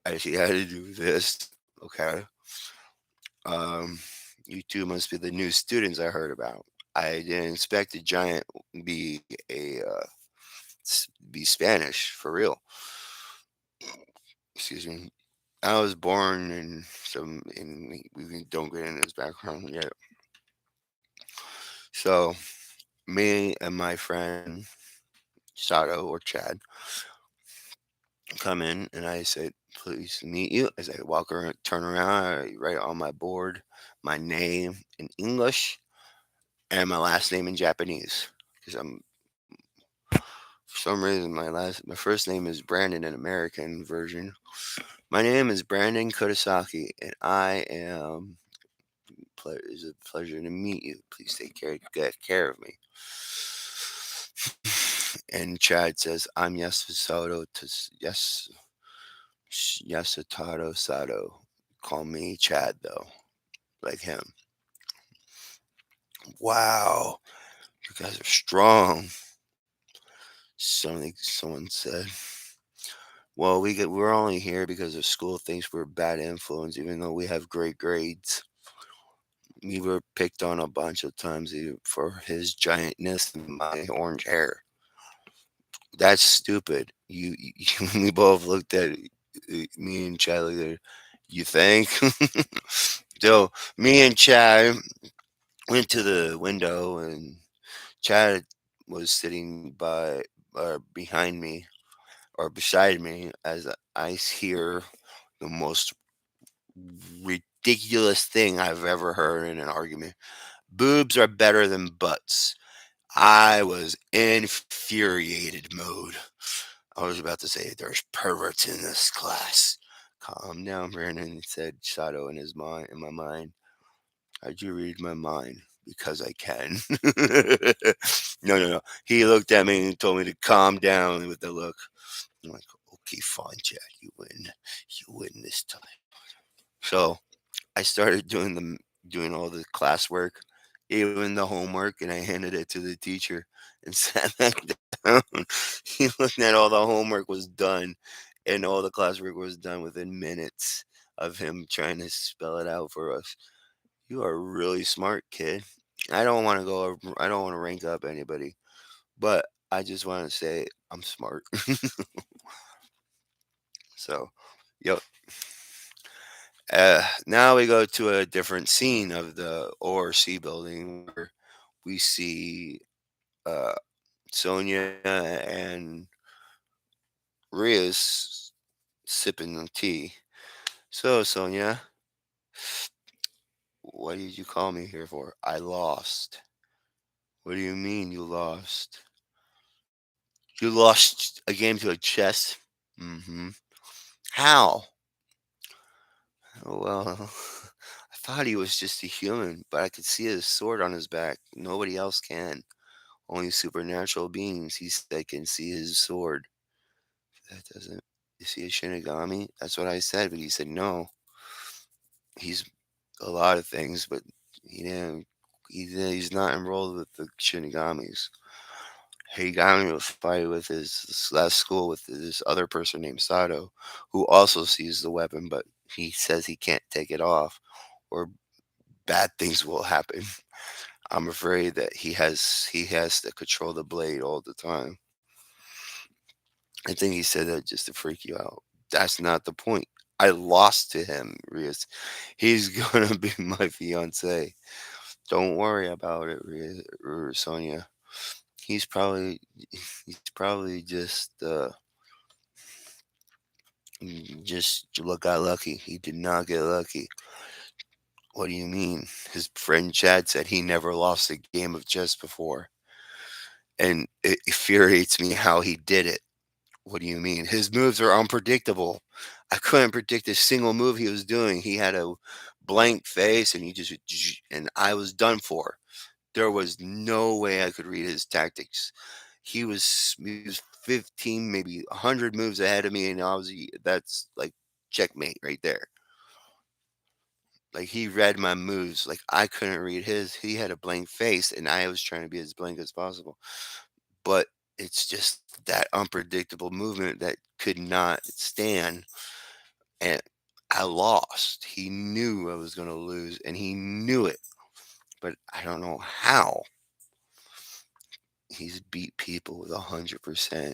I see how to do this. Okay. Um, you two must be the new students I heard about. I didn't expect a giant be a be Spanish for real. Excuse me. I was born in we don't get into his background yet. So me and my friend Sato or Chad come in, and I said, "Please meet you." As I walk around, turn around, I write on my board my name in English and my last name in Japanese because I'm for some reason my first name is Brandon, an American version. My name is Brandon Kurosaki, and I am. It's a pleasure to meet you. Please get care of me. And Chad says, "I'm Yasusato to Yasutaro Sato. Call me Chad, though, like him." Wow, you guys are strong. Someone said. Well, we're only here because the school thinks we're a bad influence, even though we have great grades. We were picked on a bunch of times for his giantness and my orange hair. That's stupid. We both looked at me and Chad like, you think? So me and Chad went to the window, and Chad was sitting behind me or beside me as I hear the most ridiculous thing I've ever heard in an argument. Boobs are better than butts. I was infuriated mode. I was about to say, there's perverts in this class. Calm down, Brandon, said Shadow in my mind. How'd you read my mind? Because I can. No, no, no. He looked at me and told me to calm down with the look. I'm like, okay, fine, Chad, you win. You win this time. So I started doing all the classwork, even the homework, and I handed it to the teacher and sat back down. He looked at all the homework was done, and all the classwork was done within minutes of him trying to spell it out for us. You are really smart, kid. I don't want to rank up anybody, but I just want to say I'm smart. So, yep. Now we go to a different scene of the ORC building where we see uh, Sonia and Rios sipping the tea. So, Sonia, what did you call me here for? I lost. What do you mean you lost? You lost a game to a chess? Mm-hmm. How? Oh, well, I thought he was just a human, but I could see his sword on his back. Nobody else can. Only supernatural beings, he said, can see his sword. That doesn't. Is he a Shinigami? That's what I said, but he said no. He's a lot of things, but he didn't. He's not enrolled with the Shinigamis. He got into a fight with his last school with this other person named Sato, who also sees the weapon, but he says he can't take it off, or bad things will happen. I'm afraid that he has to control the blade all the time. I think he said that just to freak you out. That's not the point. I lost to him, Rias. He's gonna be my fiance. Don't worry about it, Sonia. He's probably he's probably just got lucky. He did not get lucky. What do you mean? His friend Chad said he never lost a game of chess before, and it infuriates me how he did it. What do you mean? His moves are unpredictable. I couldn't predict a single move he was doing. He had a blank face, and and I was done for. There was no way I could read his tactics. He was 15, maybe 100 moves ahead of me, and that's like checkmate right there. Like, he read my moves. Like, I couldn't read his. He had a blank face, and I was trying to be as blank as possible. But it's just that unpredictable movement that could not stand, and I lost. He knew I was going to lose, and he knew it, but I don't know how. He's beat people with 100%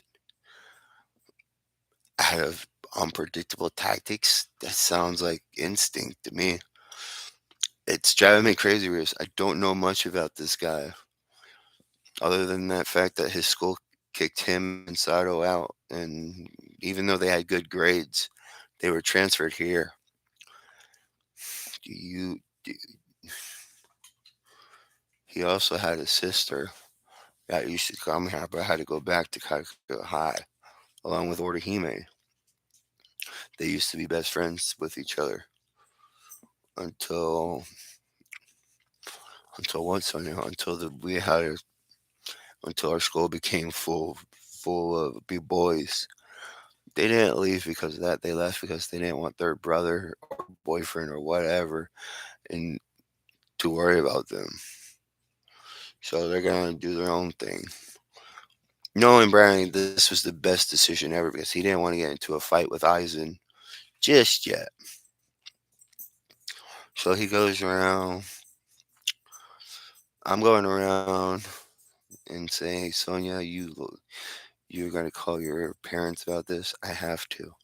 out of unpredictable tactics. That sounds like instinct to me. It's driving me crazy, Reese. I don't know much about this guy other than that fact that his school kicked him and Sato out, and even though they had good grades, they were transferred here. Do you? Do, he also had a sister that used to come here, but had to go back to Kakuga High, along with Orihime. They used to be best friends with each other until one Sunday, until our school became full of big boys. They didn't leave because of that. They left because they didn't want their brother or boyfriend or whatever and to worry about them. So they're gonna do their own thing. Knowing Brownie, this was the best decision ever because he didn't want to get into a fight with Eisen just yet. So he goes around. I'm going around and saying, "Hey, Sonia, you're gonna call your parents about this. I have to."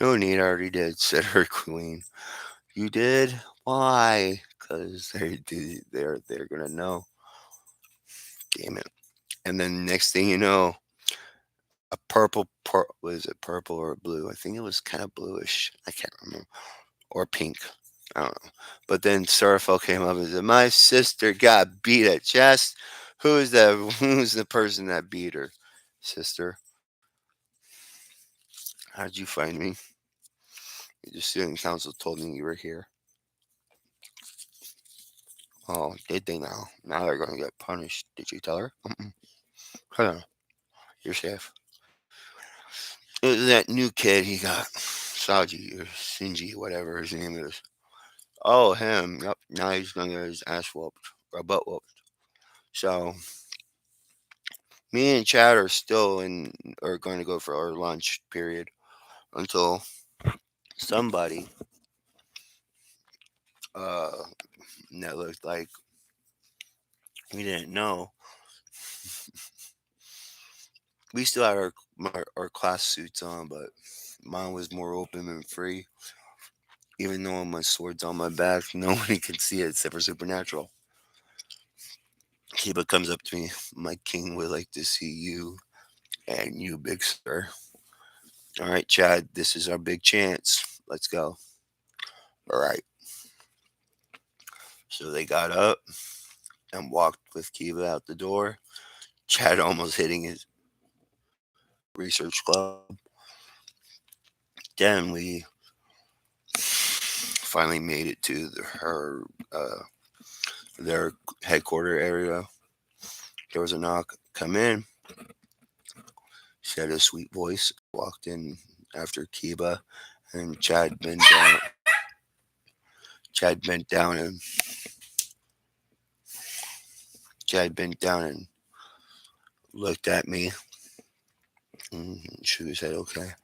No need, I already did," said her queen. "You did? Why?" "Because they're gonna know." Damn it! And then next thing you know, a was it purple or blue? I think it was kind of bluish. I can't remember, or pink. I don't know. But then Sorrowful came up and said, "My sister got beat at chess. Who's the Who's the person that beat her, sister? How'd you find me? The student council told me you were here." "Oh, did they now? Now they're going to get punished. Did you tell her?" "Mm-mm. Hold on. You're safe." It was that new kid he got. Saji or Shinji, whatever his name is. "Oh, him. Yep. Now he's going to get his ass whooped. Or butt whooped." So me and Chad are going to go for our lunch period until somebody uh that looked like we didn't know. We still had our class suits on, but mine was more open and free. Even though my sword's on my back, nobody can see it except for Supernatural. Kiba comes up to me. "My king would like to see you and you, big sir." "All right, Chad, this is our big chance. Let's go." All right. So they got up and walked with Kiba out the door. Chad almost hitting his research club. Then we finally made it to their headquarter area. There was a knock. "Come in." She had a sweet voice. Walked in after Kiba, and Chad bent down and Chad bent down and looked at me and shook his head. "Okay."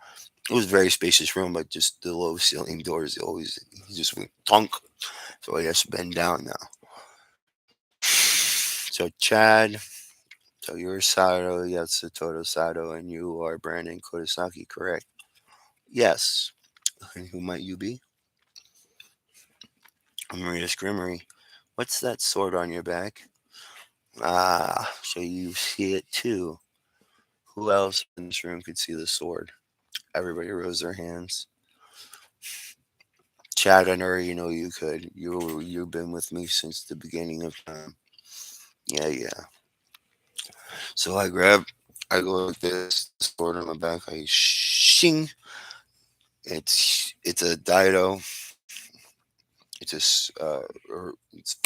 It was a very spacious room, but just the low ceiling doors always he just went thunk. So I just bend down now. So Chad, so you're Sato Yatsutoto Sato, and you are Brandon Kurosaki, correct? "Yes." "And who might you be?" "I'm Maria Scrimmery." "What's that sword on your back?" "Ah, so you see it too. Who else in this room could see the sword?" Everybody rose their hands. "Chad, I already know you could. You've been with me since the beginning of time." "Yeah, yeah." So I go like this, the sword on my back. I shing. It's a Dido. It's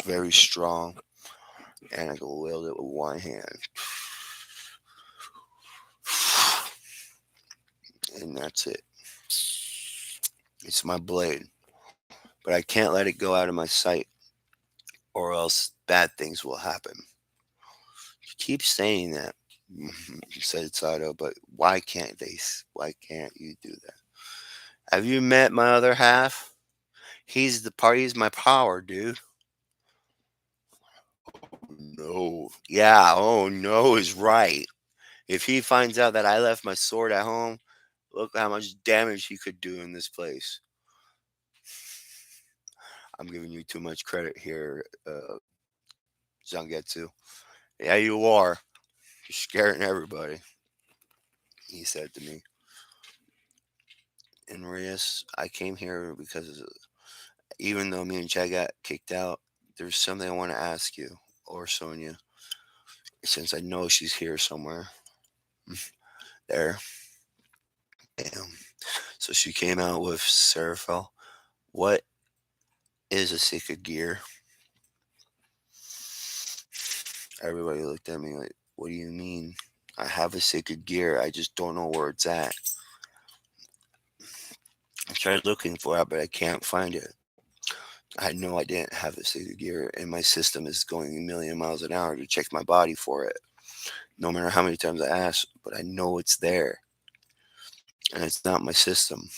very strong, and I can wield it with one hand, and that's it. It's my blade, but I can't let it go out of my sight, or else bad things will happen. You keep saying that, said Sato, but why can't you do that? Have you met my other half? He's my power, dude. No. Yeah, oh no is right. If he finds out that I left my sword at home, look how much damage he could do in this place. I'm giving you too much credit here, Zangetsu. "Yeah, you are. You're scaring everybody," he said to me. "And Rias, I came here because even though me and Chad got kicked out, there's something I want to ask you, or Sonia, since I know she's here somewhere." "There. Damn." So she came out with Seraphel. What is a sacred gear? Everybody looked at me like, what do you mean? I have a sacred gear. I just don't know where it's at. I tried looking for it, but I can't find it. I know I didn't have a sacred gear, and my system is going a million miles an hour to check my body for it. No matter how many times I ask, but I know it's there, and it's not my system.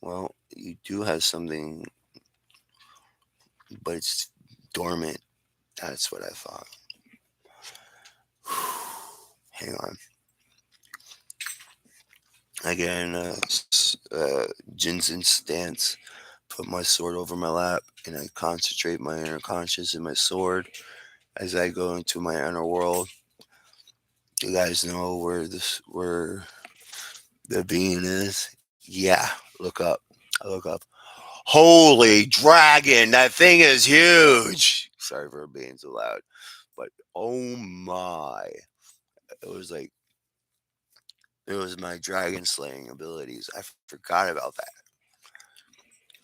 Well, you do have something, but it's dormant. That's what I thought. Hang on. I get in a Jinzen stance, put my sword over my lap, and I concentrate my inner conscious in my sword as I go into my inner world. You guys know where the being is? Yeah, look up. I look up. Holy dragon, that thing is huge. Sorry for being so loud, but oh my. It was like it was my dragon slaying abilities. I forgot about that.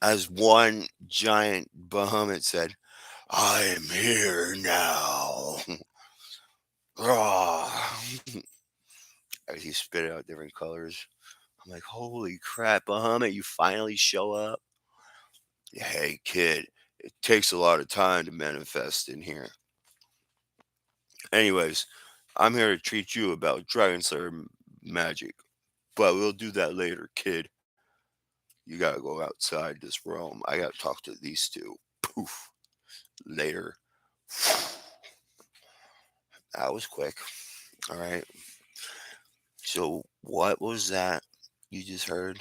As one giant Bahamut said, I am here now. As he spit out different colors. I'm like, holy crap, Bahamut, you finally show up? Hey, kid, it takes a lot of time to manifest in here. Anyways, I'm here to treat you about Dragon Slayer magic. But we'll do that later, kid. You gotta go outside this realm. I gotta talk to these two. Poof. Later. That was quick. All right. So, what was that you just heard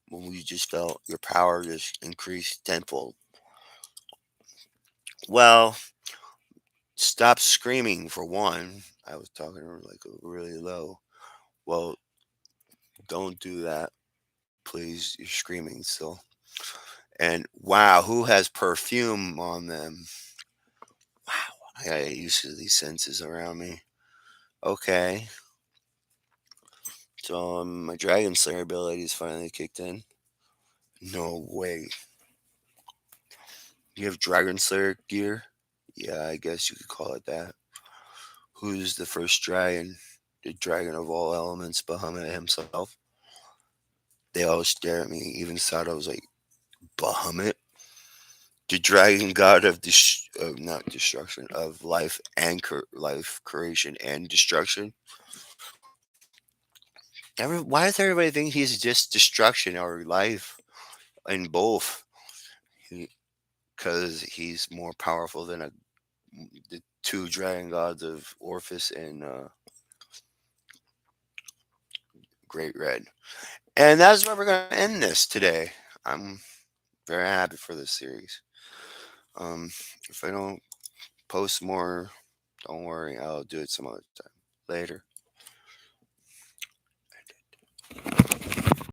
when you just felt your power just increased tenfold? Well, stop screaming for one. I was talking to her like really low. Well, don't do that, please. You're screaming still. And wow, who has perfume on them? Wow, I gotta get used to these senses around me. Okay, so my Dragon Slayer abilities finally kicked in. No way. You have Dragon Slayer gear? Yeah, I guess you could call it that. Who's the first dragon? The dragon of all elements, Bahamut himself. They all stare at me. Even Sato was like, Bahamut? The dragon god of not destruction, of life and life creation and destruction. Why does everybody think he's just destruction or life in both? Because he's more powerful than the two dragon gods of Orpheus and Great Red. And that's where we're going to end this today. I'm very happy for this series. If I don't post more, don't worry, I'll do it some other time. Later.